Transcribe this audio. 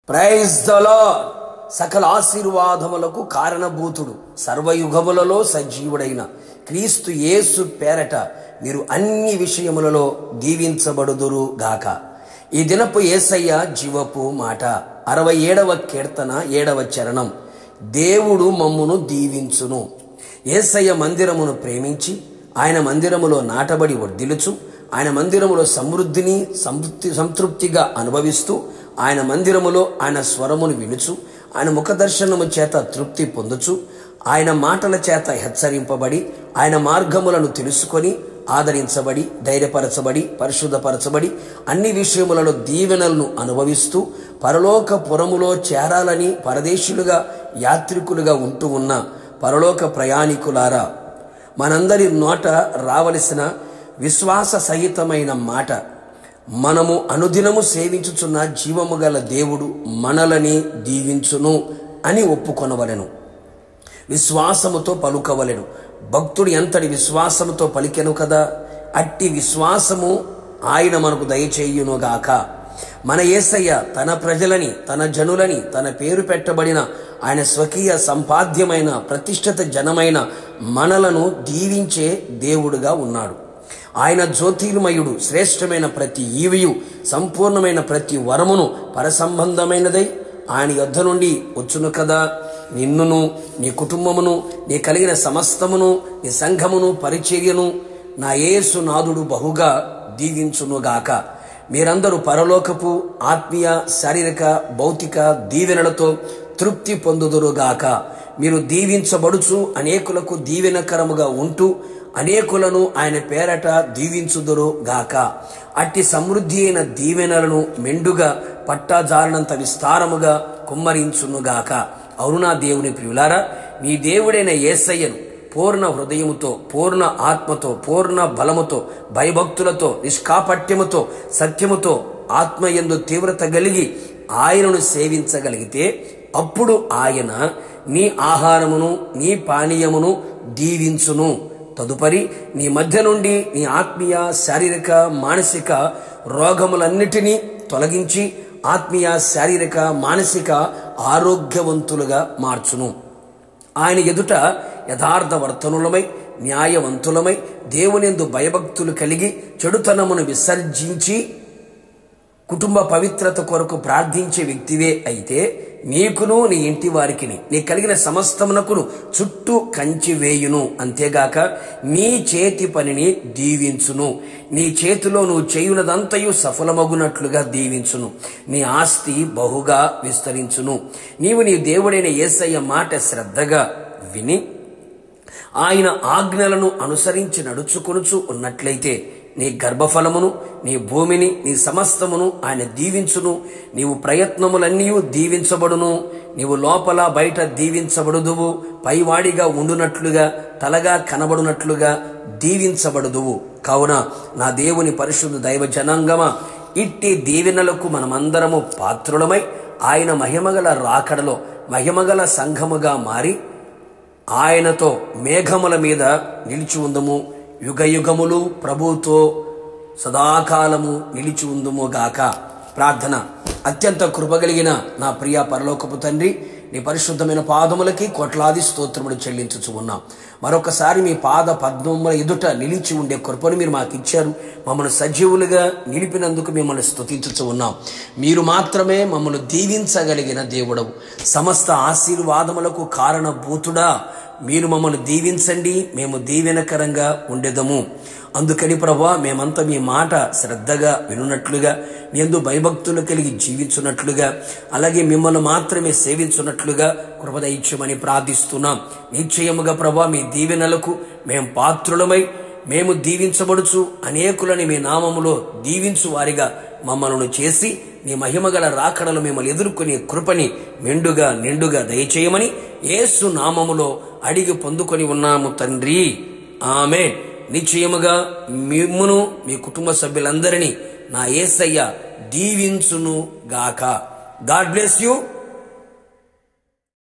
Praise the lord. సకల ఆశీర్వాదములకు కారణభూతుడు సర్వయుగములలో సజీవుడైన క్రీస్తు యేసు పేరట మీరు అన్ని విషయములలో దీవించబడుదురు గాక. ఈ దినపు యేసయ్య జీవపు మాట 67వ కీర్తన 7వ చరణం. దేవుడు మమ్మును దీవించును. యేసయ్య మందిరమును ప్రేమించి ఆయన మందిరములో నాటబడి వర్ధిల్లుచు ఆయన మందిరములో సమృద్ధిని సంతృప్తిగా అనుభవిస్తూ ఆయన మందిరములో ఆయన స్వరమును వినుచు ఆయన ముఖదర్శనము చేత తృప్తి పొందుచు ఆయన మాటల చేత హెచ్చరింపబడి ఆయన మార్గములను తెలుసుకొని ఆదరించబడి ధైర్యపరచబడి పరిశుద్ధపరచబడి అన్ని విషయములలో దీవెనలను అనుభవిస్తూ పరలోక పురములో చేరాలని పరదేశులుగా యాత్రికులుగా ఉంటూ ఉన్న పరలోక ప్రయాణికులారా, మనందరి నోట రావలసిన విశ్వాస సహితమైన మాట, మనము అనుదినము సేవించుచున్న జీవము గల దేవుడు మనలని దీవించును అని ఒప్పుకొనవలెను. విశ్వాసముతో పలుకవలెను. భక్తుడు ఎంతటి విశ్వాసముతో పలికెను కదా, అట్టి విశ్వాసము ఆయన మనకు దయచేయునుగాక. మన యేసయ్య తన ప్రజలని తన జనులని తన పేరు పెట్టబడిన ఆయన స్వకీయ సంపాద్యమైన ప్రతిష్ఠిత జనమైన మనలను దీవించే దేవుడుగా ఉన్నాడు. ఆయన జ్యోతిర్మయుడు. శ్రేష్టమైన ప్రతి ఈవియు సంపూర్ణమైన ప్రతి వరమును పరసంబంధమైనదై ఆయన యొద్ద నుండి వచ్చును కదా. నిన్నును నీ కుటుంబమును నీ కలిగిన సమస్తమును నీ సంఘమును పరిచర్యను నా యేసు నాథుడు బహుగా దీవించునుగాక. మీరందరూ పరలోకపు ఆత్మీయ శారీరక భౌతిక దీవెనలతో తృప్తి పొందుదురుగాక. మీరు దీవించబడుచు అనేకులకు దీవెనకరముగా ఉంటూ అనేకులను ఆయన పేరట దీవించుదురు గాక. అట్టి సమృద్ధి అయిన దీవెనలను మెండుగా పట్టాజాలనంత విస్తారముగా కుమ్మరించునుగాక. అవునా దేవుని ప్రియులారా, మీ దేవుడైన యేసయ్యను పూర్ణ హృదయముతో పూర్ణ ఆత్మతో పూర్ణ బలముతో భయభక్తులతో నిష్కాపట్యముతో సత్యముతో ఆత్మయందు తీవ్రత కలిగి ఆయనను సేవించగలిగితే అప్పుడు ఆయన నీ ఆహారమును నీ పానీయమును దీవించును. తదుపరి నీ మధ్య నుండి నీ ఆత్మీయ శారీరక మానసిక రోగములన్నిటినీ తొలగించి ఆత్మీయ శారీరక మానసిక ఆరోగ్యవంతులుగా మార్చును. ఆయన ఎదుట యథార్థవర్తనులమై న్యాయవంతులమై దేవునియందు భయభక్తులు కలిగి చెడుతనమును విసర్జించి కుటుంబ పవిత్రత కొరకు ప్రార్థించే వ్యక్తివే అయితే నీకును నీ ఇంటి వారికి నీ కలిగిన సమస్తమునకును చుట్టూ కంచి వేయును. అంతేగాక నీ చేతి పనిని దీవించును. నీ చేతిలో నువ్వు చేయునదంతయు సఫలమగునట్లుగా దీవించును. నీ ఆస్తి బహుగా విస్తరించును. నీవు నీ దేవుడైన యేసయ్య మాట శ్రద్ధగా విని ఆయన ఆజ్ఞలను అనుసరించి నడుచుకొనుచు ఉన్నట్లయితే నీ గర్భఫలమును నీ భూమిని నీ సమస్తమును ఆయన దీవించును. నీవు ప్రయత్నములన్నీ దీవించబడును. నీవు లోపల బయట దీవించబడుదువు. పైవాడిగా ఉండునట్లుగా తలగా కనబడునట్లుగా దీవించబడుదువు. కావున నా దేవుని పరిశుద్ధ దైవ జనాంగమా, ఇట్టి దీవెనలకు మనమందరము పాత్రులమై ఆయన మహిమగల రాకడలో మహిమగల సంఘముగా మారి ఆయనతో మేఘముల మీద నిలిచి ఉందము. యుగ యుగములు ప్రభువుతో సదాకాలము నిలిచి ఉందుము గాక. ప్రార్థన. అత్యంత కృపగలిగిన నా ప్రియ పరలోకపు తండ్రి, నీ పరిశుద్ధమైన పాదములకి కోట్లాది స్తోత్రములు చెల్లించుచు ఉన్నాం. మరొకసారి మీ పాద పద్మముల ఎదుట నిలిచి ఉండే కృపను మీరు మాకు ఇచ్చారు. మమ్మల్ని సజీవులుగా నిలిపినందుకు మిమ్మల్ని స్తుతించుచు ఉన్నాం. మీరు మాత్రమే మమ్మల్ని దీవించగలిగిన దేవుడవు. సమస్త ఆశీర్వాదములకు కారణభూతుడా, మీరు మమ్మల్ని దీవించండి, మేము దీవెనకరంగా ఉండేదము. అందుకని ప్రభువా, మేమంతా మీ మాట శ్రద్ధగా వినున్నట్లుగా మీ యందు భయభక్తులు కలిగి జీవించున్నట్లుగా అలాగే మిమ్మల్ని మాత్రమే సేవించున్నట్లుగా కృప దయచేయమని ప్రార్థిస్తున్నాం. నిశ్చయముగా ప్రభువా, మీ దీవెనలకు మేము పాత్రులమై మేము దీవించబడుచు అనేకులని మీ నామములో దీవించు వారిగా మమ్మల్ని చేసి నీ మహిమగల రాకడలు మిమ్మల్ని ఎదుర్కొనే కృపని మెండుగా నిండుగా దయచేయమని యేసు నామములో అడిగి పొందుకొని ఉన్నాము తండ్రి. ఆమేన్. నిశ్చయముగా మిమ్మును మీ కుటుంబ సభ్యులందరినీ నా యేసయ్య దీవించును గాక. God bless you.